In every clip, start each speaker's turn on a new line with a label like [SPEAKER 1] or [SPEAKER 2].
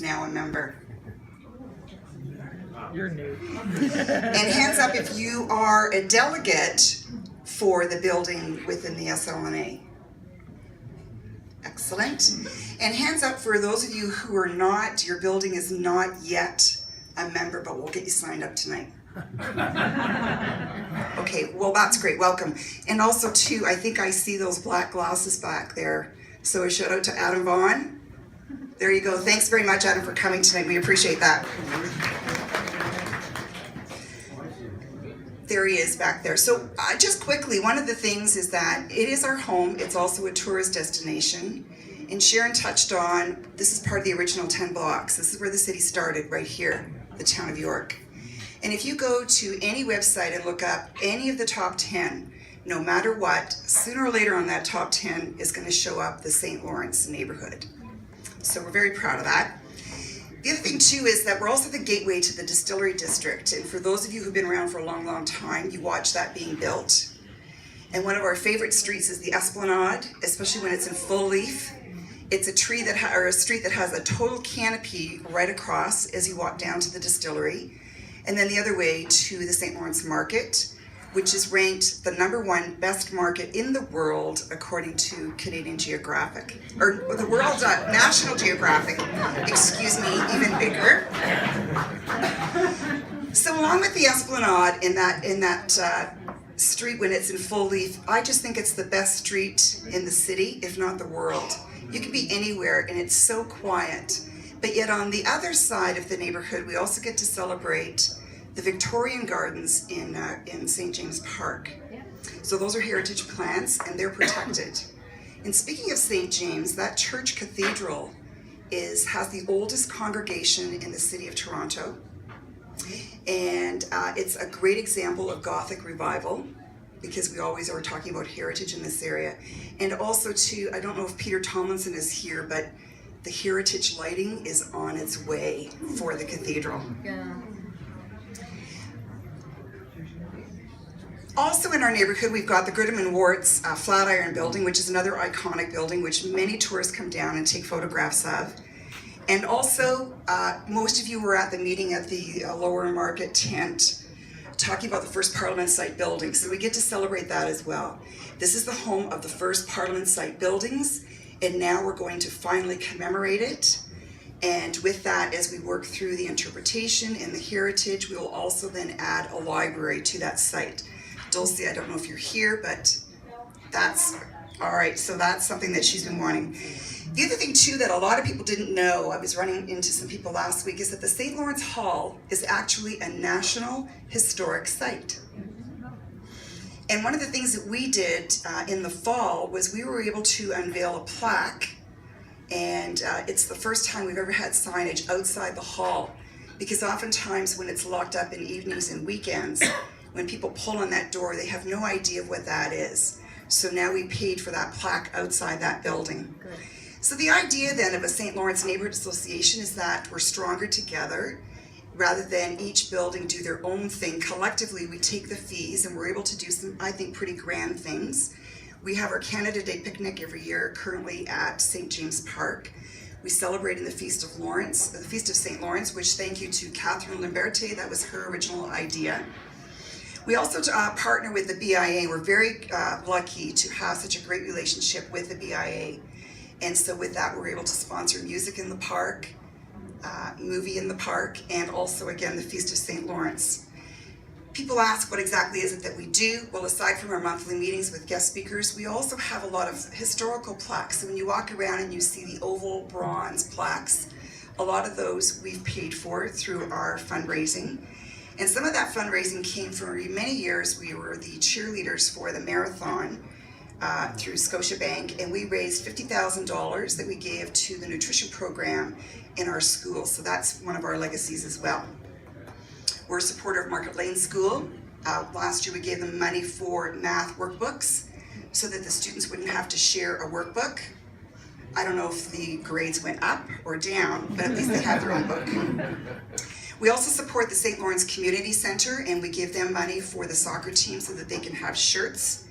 [SPEAKER 1] now a member?
[SPEAKER 2] You're new.
[SPEAKER 1] And hands up if you are a delegate for the building within the SLNA. Excellent. And hands up for those of you who are not, your building is not yet a member, but we'll get you signed up tonight. Okay, well that's great, welcome. And also too, I think I see those black glasses back there. So a shout out to Adam Vaughan. There you go, thanks very much Adam for coming tonight, we appreciate that. There he is back there. So just quickly, one of the things is that it is our home, it's also a tourist destination. And Sharon touched on, this is part of the original 10 blocks. This is where the city started, right here, the town of York. And if you go to any website and look up any of the top 10, no matter what, sooner or later on that top 10 is going to show up the St. Lawrence neighborhood. So we're very proud of that. The other thing too is that we're also the gateway to the distillery district. And for those of you who've been around for a long, long time, you watch that being built. And one of our favorite streets is the Esplanade, especially when it's in full leaf. It's a street that has a total canopy right across as you walk down to the distillery. And then the other way to the St. Lawrence Market, which is ranked the #1 best market in the world according to Canadian Geographic, or the world, National Geographic, excuse me, even bigger. So along with the Esplanade in that street when it's in full leaf, I just think it's the best street in the city, if not the world. You can be anywhere and it's so quiet. But yet on the other side of the neighborhood, we also get to celebrate the Victorian Gardens in St. James Park. So those are heritage plants and they're protected. And speaking of St. James, that church cathedral has the oldest congregation in the city of Toronto. And it's a great example of Gothic revival, because we always are talking about heritage in this area. And also too, I don't know if Peter Tomlinson is here, but the heritage lighting is on its way for the cathedral.
[SPEAKER 3] Yeah.
[SPEAKER 1] Also in our neighborhood, we've got the Goodman Warts Flatiron building, which is another iconic building, which many tourists come down and take photographs of. And also, most of you were at the meeting at the Lower Market tent, talking about the first Parliament site building, so we get to celebrate that as well. This is the home of the first Parliament site buildings, and now we're going to finally commemorate it. And with that, as we work through the interpretation and the heritage, we will also then add a library to that site. Dulcie, I don't know if you're here, but that's, all right, so that's something that she's been wanting. The other thing too that a lot of people didn't know, I was running into some people last week, is that the St. Lawrence Hall is actually a National Historic Site. And one of the things that we did in the fall was we were able to unveil a plaque, and it's the first time we've ever had signage outside the hall, because oftentimes when it's locked up in evenings and weekends, when people pull on that door, they have no idea what that is. So now we paid for that plaque outside that building.
[SPEAKER 3] Good.
[SPEAKER 1] So the idea then of a St. Lawrence Neighbourhood Association is that we're stronger together. Rather than each building do their own thing, collectively we take the fees and we're able to do some, I think, pretty grand things. We have our Canada Day picnic every year, currently at St. James Park. We celebrate in the Feast of Lawrence, the Feast of St. Lawrence, which thank you to Catherine Limberté, that was her original idea. We also partner with the BIA. We're very lucky to have such a great relationship with the BIA. And so with that, we're able to sponsor music in the park, movie in the park, and also again, the Feast of St. Lawrence. People ask what exactly is it that we do? Well, aside from our monthly meetings with guest speakers, we also have a lot of historical plaques. So when you walk around and you see the oval bronze plaques, a lot of those we've paid for through our fundraising. And some of that fundraising came from many years. We were the cheerleaders for the marathon through Scotiabank, and we raised $50,000 that we gave to the nutrition program in our school. So that's one of our legacies as well. We're a supporter of Market Lane School. Last year we gave them money for math workbooks so that the students wouldn't have to share a workbook. I don't know if the grades went up or down, but at least they have their own book. We also support the St. Lawrence Community Center, and we give them money for the soccer team so that they can have shirts.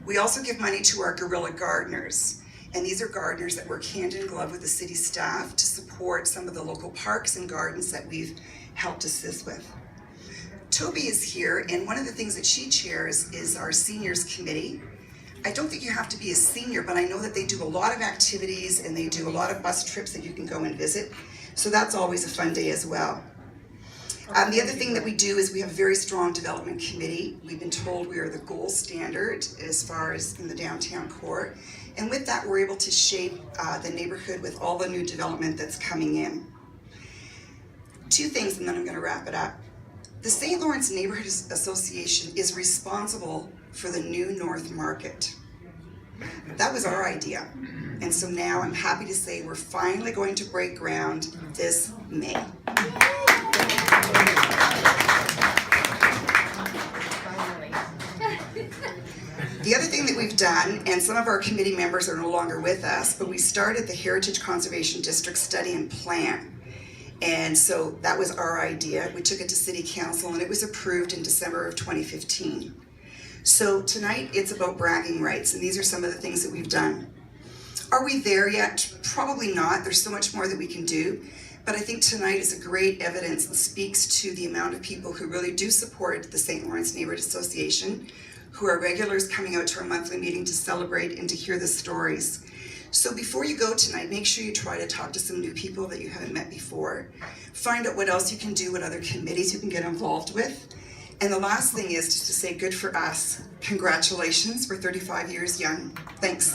[SPEAKER 1] We also give money to our guerrilla gardeners. And these are gardeners that work hand in glove with the city staff to support some of the local parks and gardens that we've helped assist with. Toby is here, and one of the things that she chairs is our seniors committee. I don't think you have to be a senior, but I know that they do a lot of activities and they do a lot of bus trips that you can go and visit. So that's always a fun day as well. The other thing that we do is we have a very strong development committee. We've been told we are the gold standard as far as in the downtown core. And with that, we're able to shape the neighborhood with all the new development that's coming in. Two things, and then I'm going to wrap it up. The St. Lawrence Neighbourhood Association is responsible for the new North Market. That was our idea. And so now I'm happy to say we're finally going to break ground this May. The other thing that we've done, and some of our committee members are no longer with us, but we started the Heritage Conservation District Study and Plan. And so that was our idea. We took it to City Council and it was approved in December of 2015. So tonight it's about bragging rights, and these are some of the things that we've done. Are we there yet? Probably not. There's so much more that we can do. But I think tonight is a great evidence and speaks to the amount of people who really do support the St. Lawrence Neighbourhood Association, who are regulars coming out to our monthly meeting to celebrate and to hear the stories. So before you go tonight, make sure you try to talk to some new people that you haven't met before. Find out what else you can do, what other committees you can get involved with. And the last thing is just to say good for us. Congratulations, we're 35 years young. Thanks.